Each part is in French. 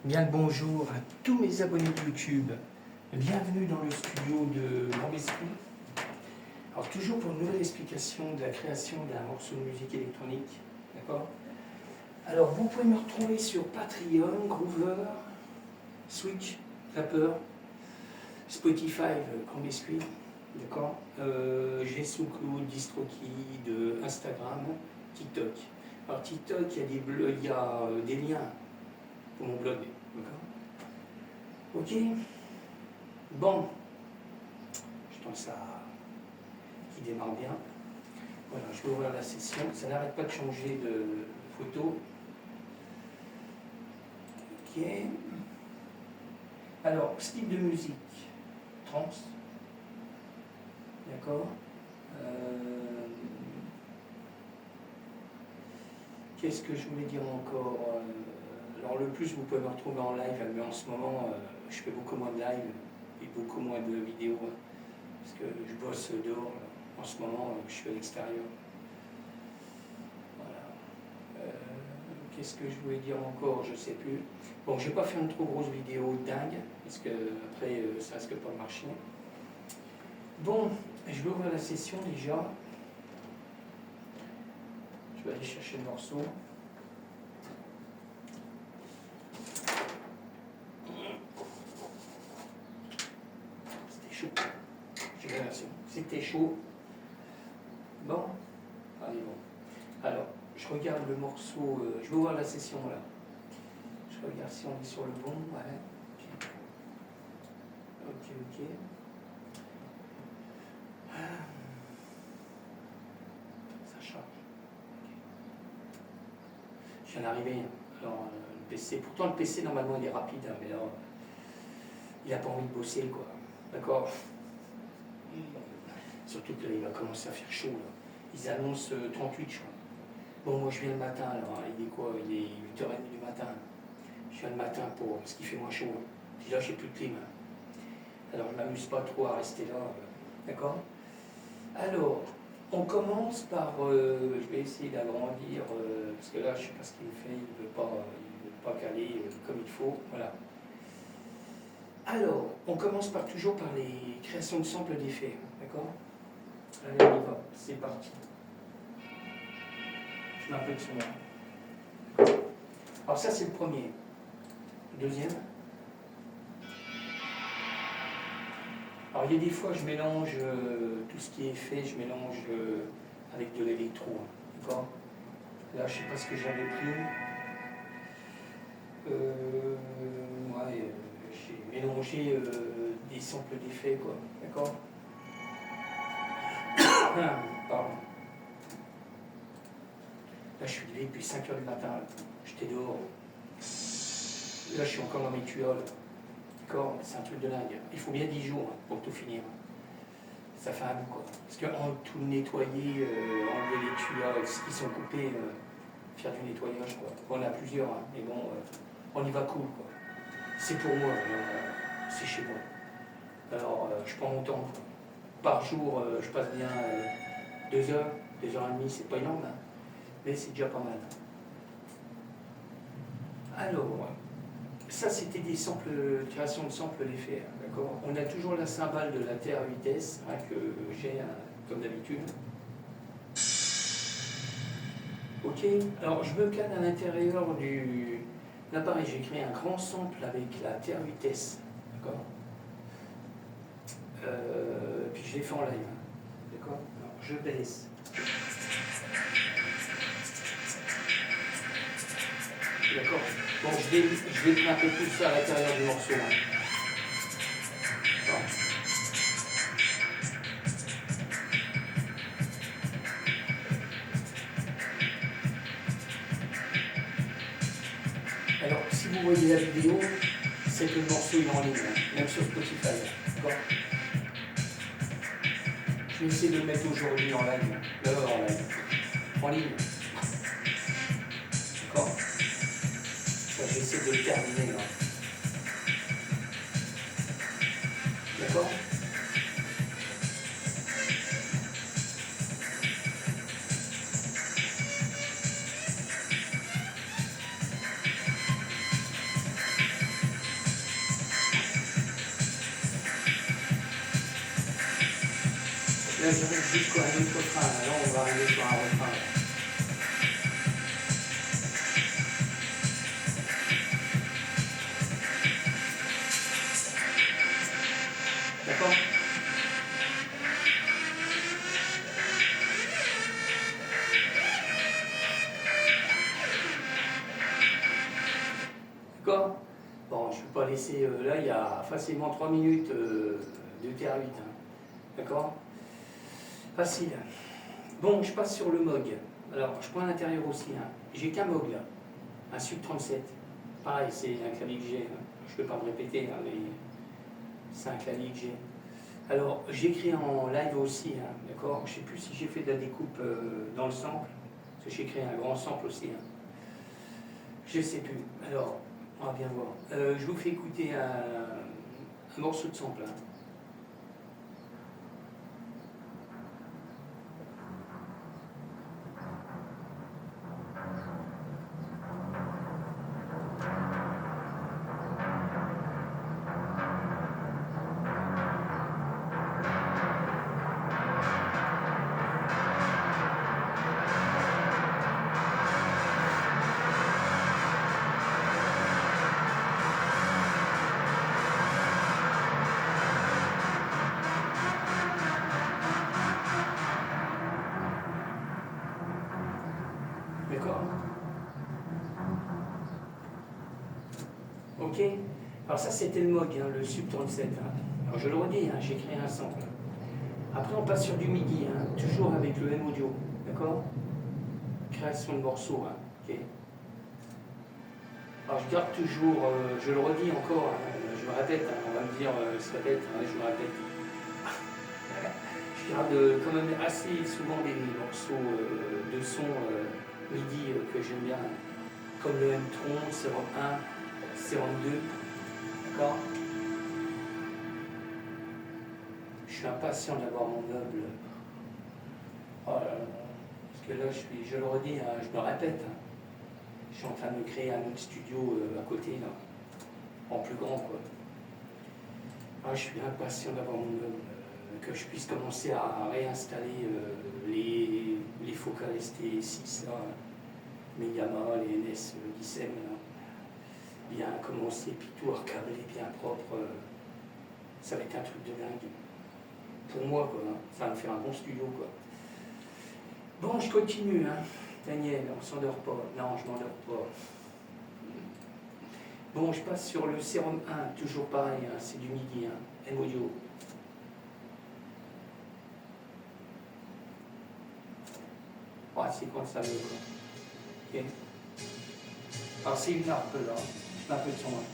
Bien le bonjour à tous mes abonnés de YouTube. Bienvenue dans le studio de Grand Esprit. Alors toujours pour une nouvelle explication de la création d'un morceau de musique électronique. D'accord? Alors vous pouvez me retrouver sur Patreon, Groover, Switch, Rapper, Spotify, Grand Esprit. D'accord? J'ai SoundCloud, DistroKid, Instagram, TikTok. Alors TikTok, il y a des liens pour mon blog. D'accord? Ok. Bon. Je pense ça qui démarre bien. Voilà, je vais ouvrir la session. Ça n'arrête pas de changer de photo. Ok. Alors, style de musique. Trance. D'accord. Qu'est-ce que je voulais dire encore? Alors le plus, vous pouvez me retrouver en live, mais en ce moment, je fais beaucoup moins de live et beaucoup moins de vidéos, parce que je bosse dehors. En ce moment, je suis à l'extérieur. Voilà. Qu'est-ce que je voulais dire encore? Je sais plus. Bon, je vais pas faire une trop grosse vidéo dingue, parce que après, ça risque pas de marcher. Bon, je vais ouvrir la session déjà. Je vais aller chercher le morceau. C'était chaud. J'ai l'impression. C'était chaud. Bon. Allez, bon. Alors, je regarde le morceau. Je vais voir la session là. Je regarde si on est sur le bon. Ouais. Ok. Ça charge. Je viens d'arriver. Alors, le PC. Pourtant, le PC, normalement, il est rapide, hein, mais là, il n'a pas envie de bosser, quoi. D'accord? Surtout que là, il va commencer à faire chaud, là. Ils annoncent 38, je crois. Bon, moi, je viens le matin, alors, il est quoi? Il est 8h30 du matin. Je viens le matin parce qu'il fait moins chaud. Puis là, j'ai plus de clim. Alors, je ne m'amuse pas trop à rester là. D'accord? Alors, on commence par. Je vais essayer d'agrandir, parce que là, je ne sais pas ce qu'il fait. Il ne veut pas caler comme il faut. Voilà. Alors, on commence toujours par les créations de samples d'effets. D'accord? Allez, on y va. C'est parti. Je mets un peu de son là. Alors, ça, c'est le premier. Le deuxième. Alors il y a des fois je mélange tout ce qui est fait, je mélange avec de l'électro, d'accord? Là je sais pas ce que j'avais pris. J'ai mélangé des samples d'effets, quoi, d'accord? Pardon. Là je suis levé depuis 5h du matin, j'étais dehors. Là je suis encore dans mes tuyaules. D'accord, c'est un truc de dingue. Il faut bien 10 jours pour tout finir. Ça fait un bout, quoi. Parce qu'en tout nettoyer, enlever les tuyaux qui sont coupés, faire du nettoyage, quoi. On a plusieurs, hein, mais bon, on y va cool, quoi. C'est pour moi, c'est chez moi. Alors, je prends mon temps, quoi. Par jour, je passe bien 2 heures, 2h30, c'est pas énorme, hein, mais c'est déjà pas mal. Alors, ça, c'était des samples, création de samples d'effets, hein, d'accord? On a toujours la cymbale de la Terre vitesse, hein, que j'ai, hein, comme d'habitude. Ok, alors je me canne à l'intérieur de l'appareil. J'ai créé un grand sample avec la Terre vitesse, d'accord? Puis je l'ai fait en live, hein, d'accord? Alors je baisse. D'accord? Bon, je vais mettre un peu plus ça à l'intérieur du morceau. Hein. Alors, si vous voyez la vidéo, c'est que le morceau est en ligne, hein, même sur Spotify. D'accord? Je vais essayer de le mettre aujourd'hui en live. En live. En ligne. D'accord? Je vais essayer de le terminer là. D'accord? Là, j'arrive jusqu'à un autre refrain. Là, on va arriver sur un refrain. D'accord? D'accord? Bon, je ne vais pas laisser. Là, il y a facilement 3 minutes de TR8. Hein. D'accord? Facile. Bon, je passe sur le Moog. Alors, je prends l'intérieur aussi. Hein. J'ai qu'un Moog là. Un Sub 37. Pareil, c'est un clavier que j'ai. Hein. Je ne peux pas me répéter, hein, mais c'est un clavier que j'ai. Alors, j'écris en live aussi. Hein, d'accord? Je ne sais plus si j'ai fait de la découpe dans le sample. Parce que j'ai créé un grand sample aussi. Hein. Je ne sais plus. Alors, on va bien voir. Je vous fais écouter un morceau de sample. Hein. D'accord? Ok? Alors ça c'était le Moog, hein, le Sub 37. Hein. Alors je le redis, hein, j'ai créé un sample. Après on passe sur du MIDI, hein, toujours avec le M-Audio. D'accord? Création de morceaux. Hein, ok? Alors je garde toujours, je le redis encore, hein, je me répète, hein, on va me dire, se répète, hein, je me répète. Je garde quand même assez souvent des morceaux de son MIDI que j'aime bien, comme le M-Tron, Serum 1, Serum 2, d'accord? Je suis impatient d'avoir mon meuble. Oh là là, parce que là, je le redis, hein, je me répète, hein, je suis en train de créer un autre studio à côté, là, en plus grand, quoi. Ah, je suis impatient d'avoir mon meuble, que je puisse commencer à réinstaller les Focal ST6, là, mes Yamaha, les NS Gissem, là. Bien commencer, puis tout recabler bien propre, ça va être un truc de dingue. Pour moi, quoi, hein. Ça va me faire un bon studio, quoi. Bon, je continue, hein. Daniel, on s'endort pas. Non, je m'endors pas. Bon, je passe sur le Serum 1, toujours pareil, hein. C'est du MIDI, hein. M-Audio. Oh, c'est quand ça veut, quoi. Ok. Alors, c'est une harpe, là. Je mets un peu de son, hein.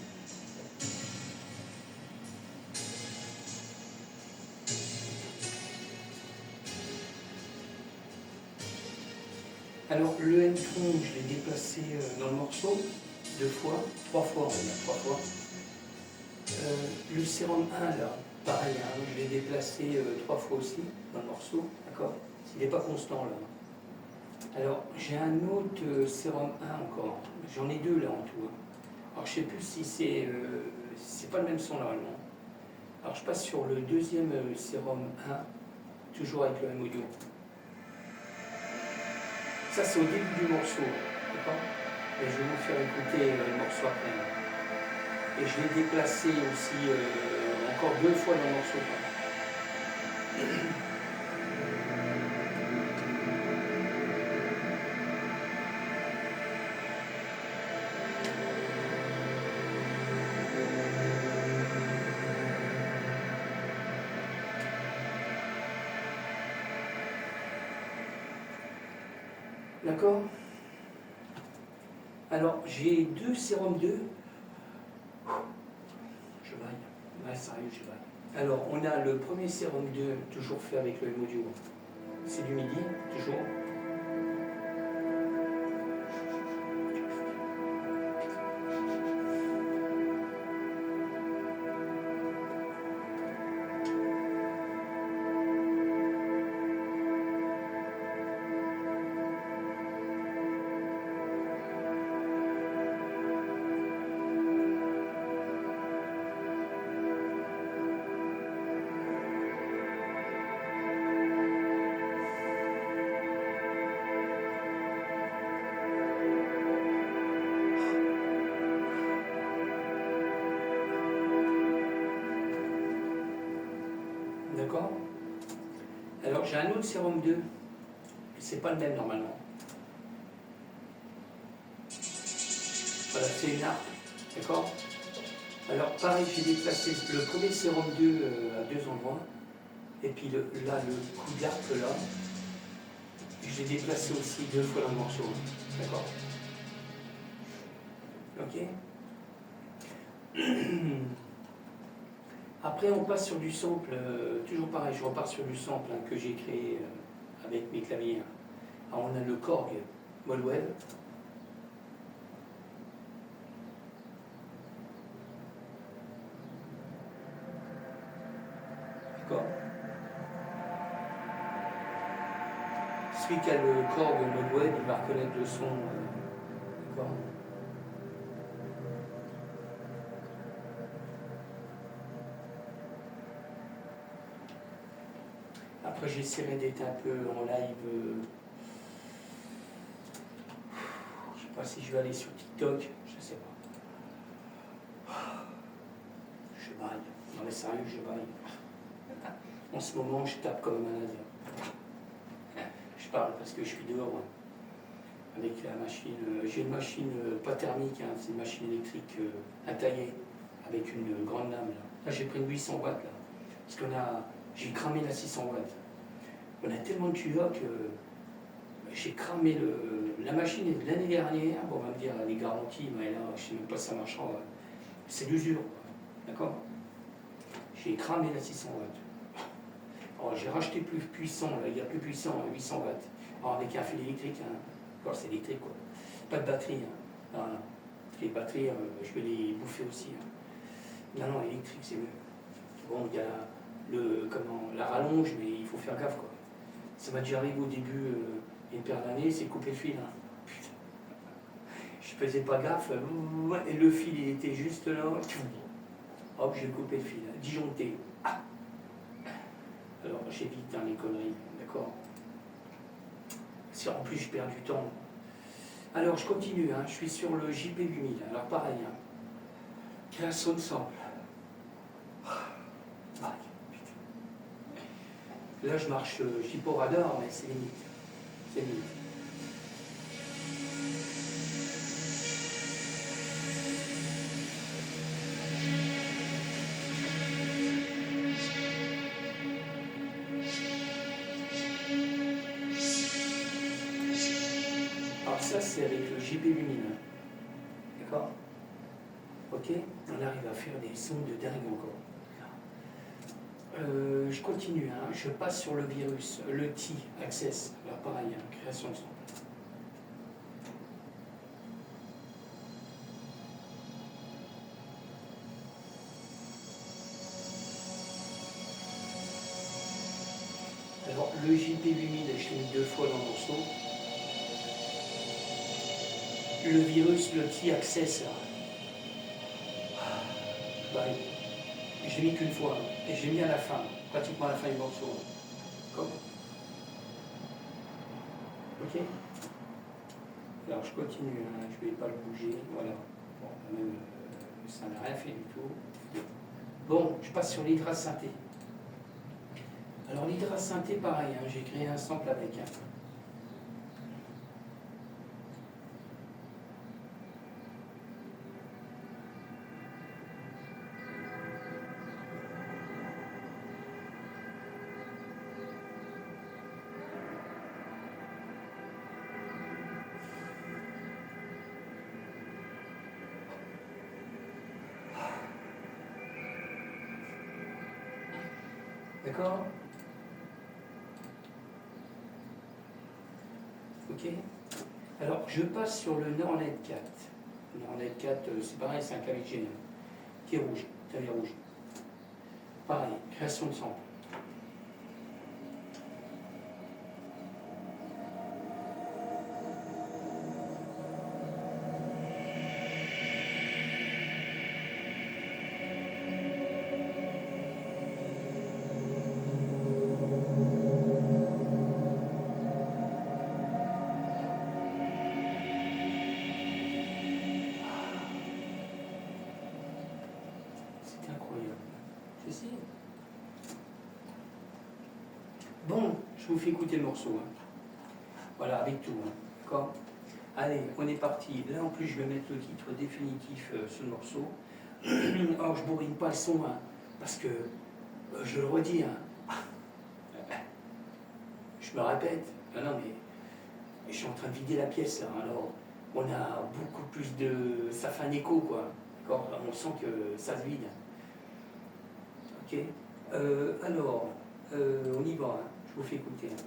Alors, le M-Tron, je l'ai déplacé dans le morceau 2 fois, 3 fois, on va dire 3 fois. Le Serum 1, là, pareil, hein, je l'ai déplacé 3 fois aussi dans le morceau, d'accord? Il n'est pas constant, là. Alors, j'ai un autre Serum 1 encore. J'en ai 2 là en tout. Alors, je ne sais plus si c'est pas le même son, normalement. Alors, je passe sur le deuxième Serum 1, toujours avec le M-Audio. Ça, c'est au début du morceau, d'accord? Et je vais vous faire écouter le morceau après. Et je l'ai déplacé aussi encore 2 fois dans le morceau. D'accord? Alors, j'ai 2 Serum 2. Je vaille. Ouais, sérieux, je vaille. Alors, on a le premier Serum 2, toujours fait avec le M-Audio. C'est du MIDI, toujours. D'accord? Alors j'ai un autre sérum 2, mais c'est pas le même normalement. Voilà, c'est une harpe, d'accord? Alors pareil, j'ai déplacé le premier sérum 2 à deux endroits, et puis là, le coup de harpe là, j'ai déplacé aussi deux fois dans le morceau, d'accord? Ok? Après, on passe sur du sample, toujours pareil, je repars sur du sample que j'ai créé avec mes claviers. Alors, on a le Korg Moldwell. D'accord? Celui qui a le Korg Moldwell, il va reconnaître le son. D'accord? Après, j'essaierai d'être un peu en live. Je sais pas si je vais aller sur TikTok, je sais pas. Je baille. Non mais sérieux, je baille. En ce moment, je tape comme un malade. Je parle parce que je suis dehors. Avec la machine. J'ai une machine pas thermique, hein, c'est une machine électrique à tailler avec une grande lame. Là, j'ai pris une 800 watts là. Parce j'ai cramé la 600 watts. On a tellement de tuyaux que j'ai cramé la machine de l'année dernière. Bon, on va me dire les garanties, mais là, je ne sais même pas si ça marchera. C'est l'usure, d'accord? J'ai cramé la 600 watts. Alors, j'ai racheté plus puissant, là, il y a plus puissant, 800 watts. Alors, avec un fil électrique, hein. Encore, c'est électrique, quoi. Pas de batterie. Hein. Non, non. Les batteries, je vais les bouffer aussi. Hein. Non, non, électrique, c'est mieux. Bon, il y a la rallonge, mais il faut faire gaffe, quoi. Ça m'a déjà arrivé au début, une paire d'années, c'est couper le fil. Hein. Putain. Je faisais pas gaffe, et le fil, il était juste là. Hop, j'ai coupé le fil, disjoncté. Ah. Alors, j'évite les conneries, d'accord? En plus, je perds du temps. Alors, je continue, hein. Je suis sur le JP8000. Alors, pareil, hein. Création de sample. Ah, là, je marche, je dis pas au radar, mais c'est limite. C'est limite. Alors, ça, c'est avec le JP8000. D'accord? Ok? On arrive à faire des sons de dingue encore. Je continue, hein. Je passe sur le virus, le T, Access. Alors pareil, hein, création de son. Alors le JP8000, je l'ai mis deux fois dans le morceau. Le virus, le T, Access, là. Bah, je l'ai mis qu'une fois, et je l'ai mis à la fin, pratiquement à la fin du morceau. Comme. Ok? Alors je continue, hein, je ne vais pas le bouger, voilà. Bon, même, ça n'a rien fait du tout. Bon, je passe sur l'hydrasynthé. Alors l'hydrasynthé, pareil, hein, j'ai créé un sample avec. Hein. D'accord? Ok? Alors, je passe sur le Nornet 4. Le Nornet 4, c'est pareil, c'est un clavier génial. Qui est rouge, clavier rouge. Pareil, création de sample. C'est incroyable. Ceci. Bon, je vous fais écouter le morceau. Hein. Voilà, avec tout. Hein. D'accord. Allez, on est parti. Là, en plus, je vais mettre le titre définitif sur le morceau. Alors, je bourrine pas le son, hein, parce que, je le redis, hein, je me répète. Non, mais je suis en train de vider la pièce, là. Alors, on a beaucoup plus de... Ça fait un écho, quoi. D'accord. On sent que ça se vide. Ok. Alors, on y va. Hein. Je vous fais écouter. Hein.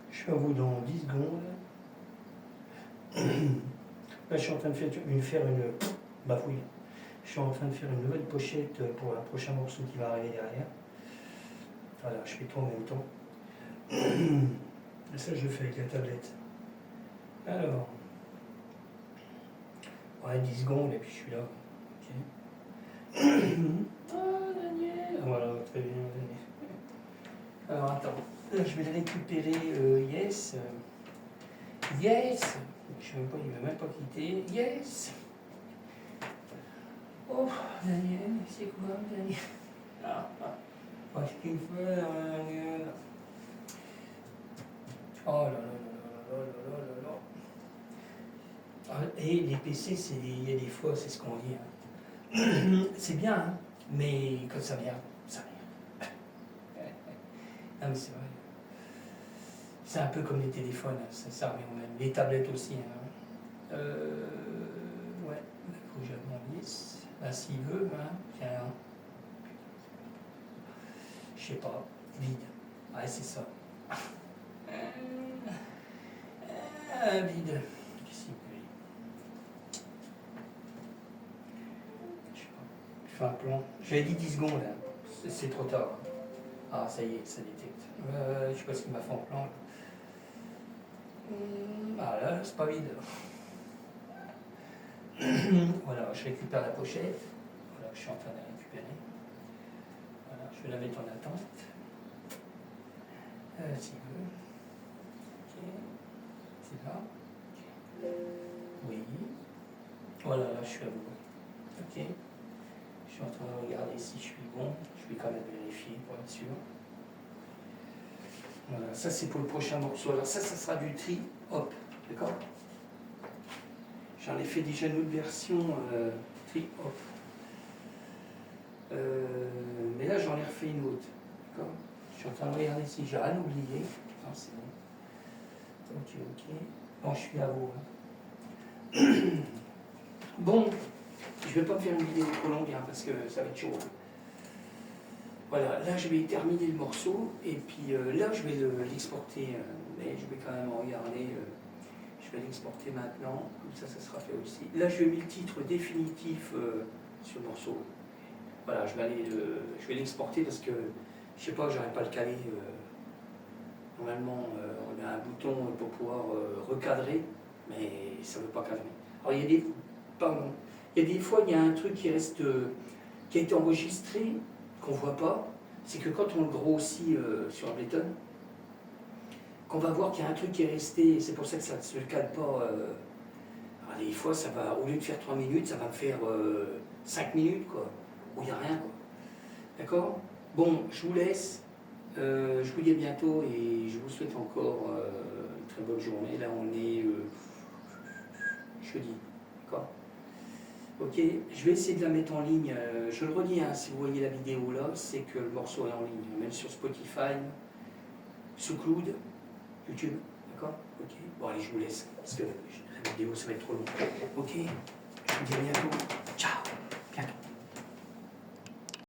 Je suis à vous dans 10 secondes. Là, je suis en train de faire une bafouille. Je suis en train de faire une nouvelle pochette pour un prochain morceau qui va arriver derrière. Voilà, je fais tout en même temps. Et ça, je le fais avec la tablette. Alors, ouais, 10 secondes et puis je suis là. Ok. Ah, Daniel. Voilà, très bien, Daniel. Alors, attends. Là, je vais le récupérer. Yes. Yes. Je sais même pas, il ne veut même pas quitter. Yes. Oh, Daniel, c'est quoi, Daniel? Qu'est-ce qu'il fait, Daniel? Oh là là là là là là là là. Et les PC, il y a des fois, c'est ce qu'on dit. Hein. C'est bien, hein, mais quand ça vient, ça vient. Ah, mais c'est vrai. C'est un peu comme les téléphones, hein, ça revient au même. Les tablettes aussi. Hein. Ouais, il faut que j'aille mon lisse. Là, s'il veut, hein, tiens. Je sais pas, vide. Ouais, c'est ça. Vide. Qu'est-ce qu'il peut dire? fais un plan. J'avais dit 10 secondes, hein. C'est trop tard. Ah, ça y est, ça détecte. Je sais pas ce qu'il m'a fait en plan. Ah là, c'est pas vide. Voilà, je récupère la pochette. Voilà, je suis en train de la récupérer. Voilà, je vais la mettre en attente. S'il veut. Ok. C'est là. Ok. Oui. Voilà, là, je suis à vous. Ok. Je suis en train de regarder si je suis bon. Je vais quand même vérifier pour être sûr. Voilà, ça c'est pour le prochain morceau. Alors ça sera du tri hop, d'accord? J'en ai fait déjà une autre version tri hop. Mais là j'en ai refait une autre, d'accord? Je suis en train de regarder si j'ai rien oublié. Non, c'est bon. Ok, ok. Bon, je suis à vous. Hein. Bon, je vais pas me faire une vidéo trop longue hein, parce que ça va être chaud. Voilà, là je vais terminer le morceau et puis là je vais l'exporter, mais je vais quand même regarder, je vais l'exporter maintenant, comme ça sera fait aussi. Là je vais mettre le titre définitif sur le morceau. Voilà, je vais l'exporter parce que je sais pas, j'arrive pas à le caler. Normalement on a un bouton pour pouvoir recadrer, mais ça ne veut pas cadrer. Alors il y a des, pardon, il y a des fois il y a un truc qui reste, qui a été enregistré, qu'on ne voit pas, c'est que quand on le grossit sur Ableton, qu'on va voir qu'il y a un truc qui est resté, c'est pour ça que ça ne se cale pas. Alors des fois, ça va, au lieu de faire 3 minutes, ça va me faire 5 minutes, quoi, où il n'y a rien, quoi. D'accord? Bon, je vous laisse, je vous dis à bientôt et je vous souhaite encore une très bonne journée. Là, on est jeudi, d'accord? Ok, je vais essayer de la mettre en ligne. Je le redis, hein, si vous voyez la vidéo là, c'est que le morceau est en ligne, même sur Spotify, SoundCloud, YouTube. D'accord? Ok. Bon, allez, je vous laisse, parce que la vidéo, ça va être trop long. Ok, je vous dis à bientôt. Ciao, bientôt.